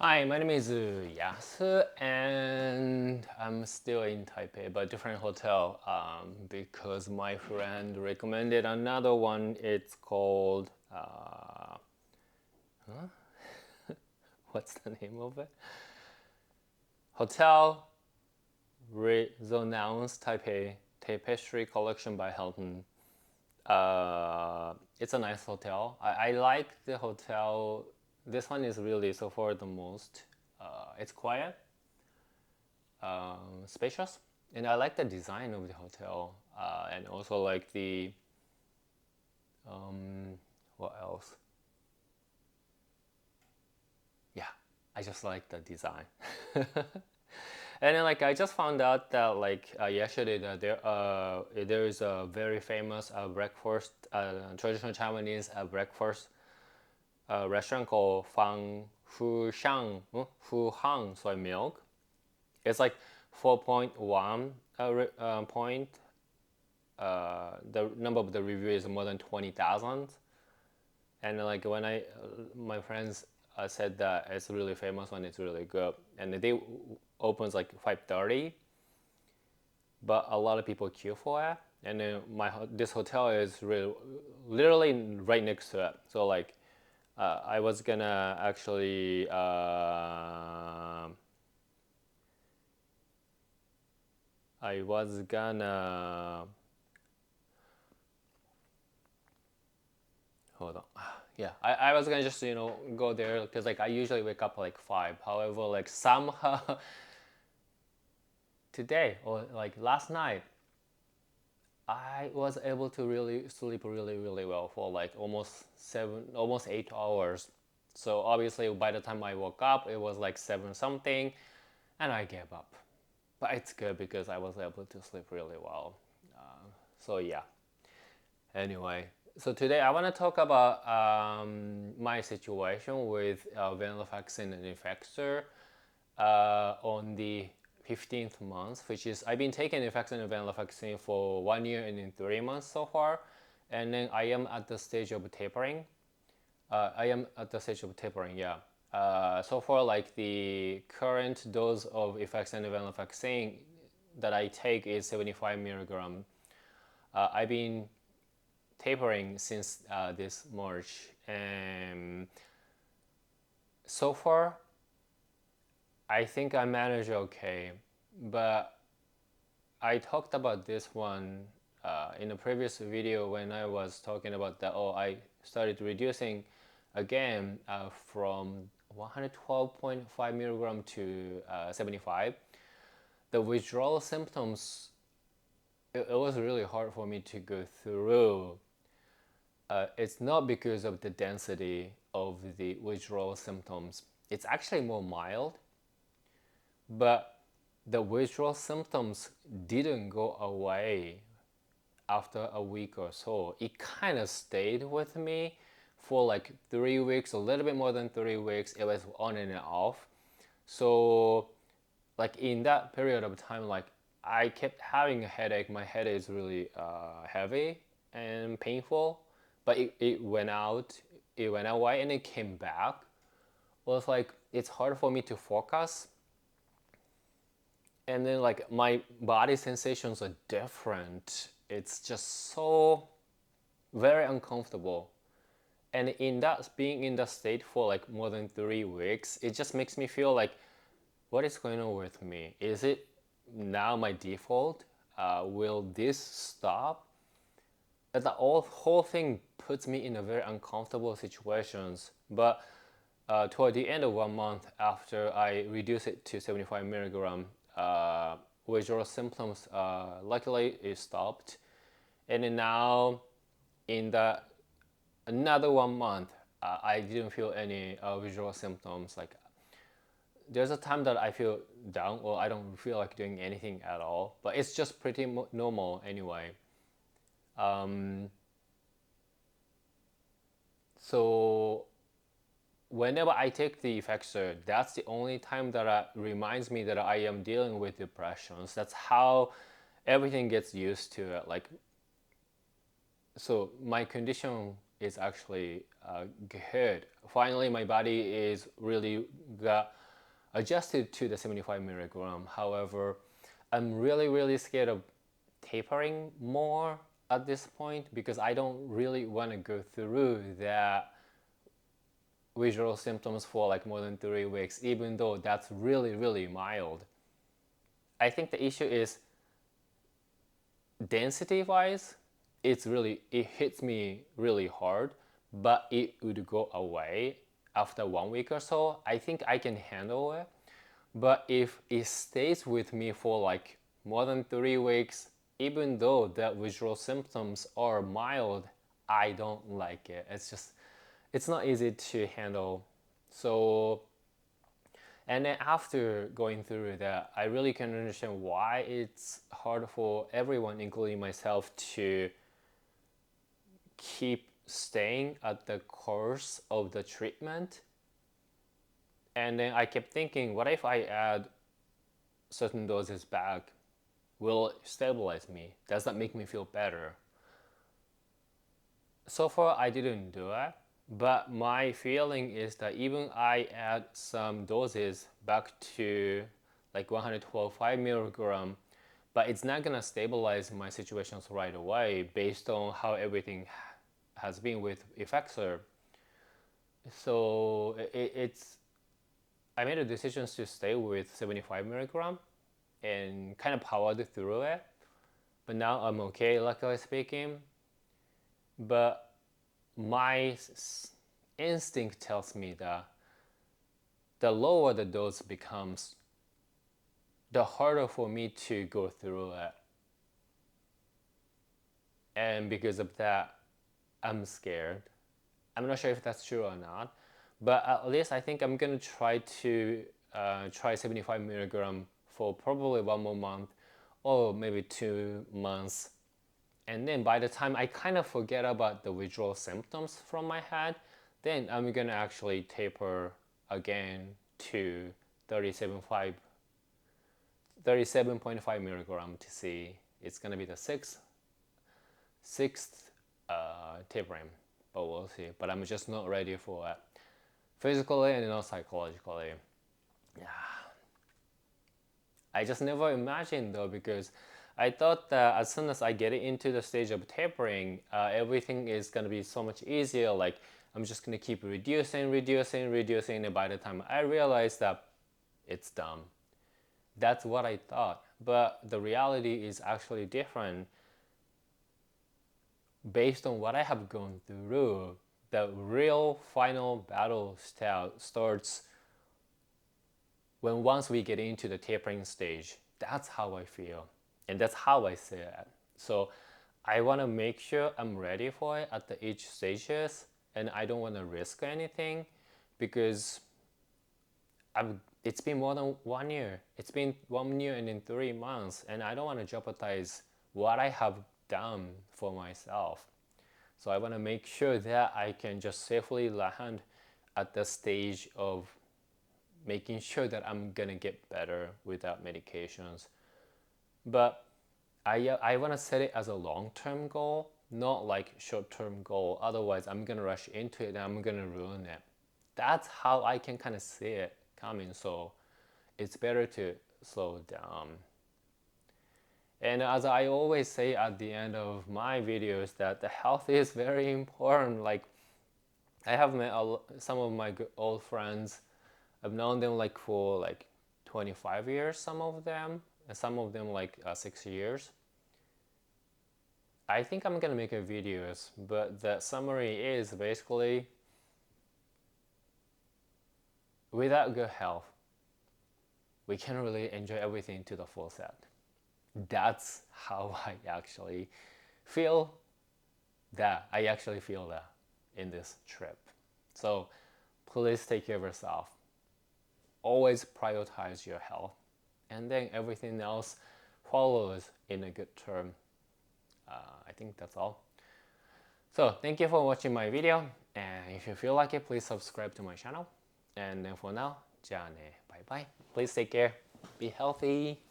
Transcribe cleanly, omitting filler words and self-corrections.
Hi, my name is Yasu, and I'm still in Taipei, but different hotel because my friend recommended another one. It's called what's the name of it? Hotel Resonance Taipei Tapestry Collection by Hilton. It's a nice hotel. I like the hotel. This one is really so far the most. It's quiet, spacious, and I like the design of the hotel, and also like the what else? Yeah, I just like the design. And then like I just found out that like yesterday that there is a very famous breakfast traditional Chinese breakfast restaurant called Fu Hang Soy Milk. It's like 4.1 point. The number of the review is more than 20,000. And like when my friends said that it's really famous and it's really good, and the day opens like 5:30, but a lot of people queue for it. And then this hotel is really literally right next to it. So like I was gonna actually I was gonna hold on. Yeah, I was gonna just go there because like I usually wake up like 5. However, like somehow today or like last night I was able to really sleep really well for like almost 8 hours. So obviously by the time I woke up it was like 7 something, and I gave up. But it's good because I was able to sleep really well. So yeah. Anyway, so today I want to talk about my situation with Venlafaxine and Effexor on the 15th month, which is I've been taking Effexor and Venlafaxine for 1 year and in 3 months so far, and then I am at the stage of tapering. Yeah. So far, like the current dose of Effexor and Venlafaxine that I take is 75 milligram. I've been tapering since this March, and so far I think I managed okay. But I talked about this one in a previous video when I was talking about that. Oh, I started reducing again from 112.5 milligram to 75. The withdrawal symptoms, it was really hard for me to go through. It's not because of the density of the withdrawal symptoms. It's actually more mild, but the withdrawal symptoms didn't go away after a week or so. It kind of stayed with me for like 3 weeks, a little bit more than 3 weeks. It was on and off. So like in that period of time, like I kept having a headache. My head is really heavy and painful, but it went out, it went away, and it came back. Well, it's like it's hard for me to focus, and then like my body sensations are different. It's just so very uncomfortable. And in that being in that state for like more than 3 weeks, it just makes me feel like, what is going on with me? Is it now my default? Will this stop? The whole thing puts me in a very uncomfortable situations. But toward the end of 1 month after I reduce it to 75 milligram, withdrawal symptoms luckily it stopped. And then now in the another 1 month, I didn't feel any visual symptoms. Like there's a time that I feel down or I don't feel like doing anything at all, but it's just pretty normal anyway. So whenever I take the Effexor, that's the only time that reminds me that I am dealing with depressions. That's how everything gets used to it. Like, so my condition is actually good. Finally, my body is really got adjusted to the 75 milligram. However, I'm really scared of tapering more at this point because I don't really want to go through that withdrawal symptoms for like more than 3 weeks, even though that's really mild. I think the issue is density wise, it hits me really hard, but it would go away after 1 week or so. I think I can handle it. But if it stays with me for like more than 3 weeks, even though the withdrawal symptoms are mild, I don't like it. It's not easy to handle. So, and then after going through that, I really can understand why it's hard for everyone, including myself, to keep staying at the course of the treatment. And then I kept thinking, what if I add certain doses back? Will it stabilize me? Does that make me feel better? So far, I didn't do it. But my feeling is that even I add some doses back to like 112.5 milligram, but it's not gonna stabilize my situations right away based on how everything has been with Effexor. So I made a decision to stay with 75 milligram and kind of powered through it. But now I'm okay, luckily speaking. But my instinct tells me that the lower the dose becomes, the harder for me to go through it. And because of that, I'm scared. I'm not sure if that's true or not, but at least I think I'm gonna try to try 75 milligram for probably 1 more month or maybe 2 months. And then by the time I kind of forget about the withdrawal symptoms from my head, then I'm gonna actually taper again to 37.5 milligram to see. It's gonna be the sixth tapering, but we'll see. But I'm just not ready for it, physically and not psychologically. Yeah. I just never imagined though, because I thought that as soon as I get into the stage of tapering, everything is gonna be so much easier. Like I'm just gonna keep reducing, and by the time I realize that it's done. That's what I thought, but the reality is actually different. Based on what I have gone through, the real final battle starts when once we get into the tapering stage. That's how I feel, and that's how I see it. So I want to make sure I'm ready for it at each stages, and I don't want to risk anything because it's been more than 1 year. It's been 1 year and in 3 months, and I don't want to jeopardize what I have done for myself. So I want to make sure that I can just safely land at the stage of making sure that I'm gonna get better without medications. But I want to set it as a long-term goal, not like short-term goal. Otherwise, I'm gonna rush into it and I'm gonna ruin it. That's how I can kind of see it coming. So it's better to slow down. And as I always say at the end of my videos, that the health is very important. Like I have met some of my old friends. I've known them like for like 25 years, some of them, and some of them like 6 years. I think I'm gonna make a videos, but the summary is basically without good health, we can't really enjoy everything to the full set. That's how I actually feel that. I actually feel that in this trip. So please take care of yourself. Always prioritize your health, and then everything else follows in a good term. I think that's all. So thank you for watching my video, and if you feel like it, please subscribe to my channel. And then for now, じゃあね, bye bye. Please take care. Be healthy.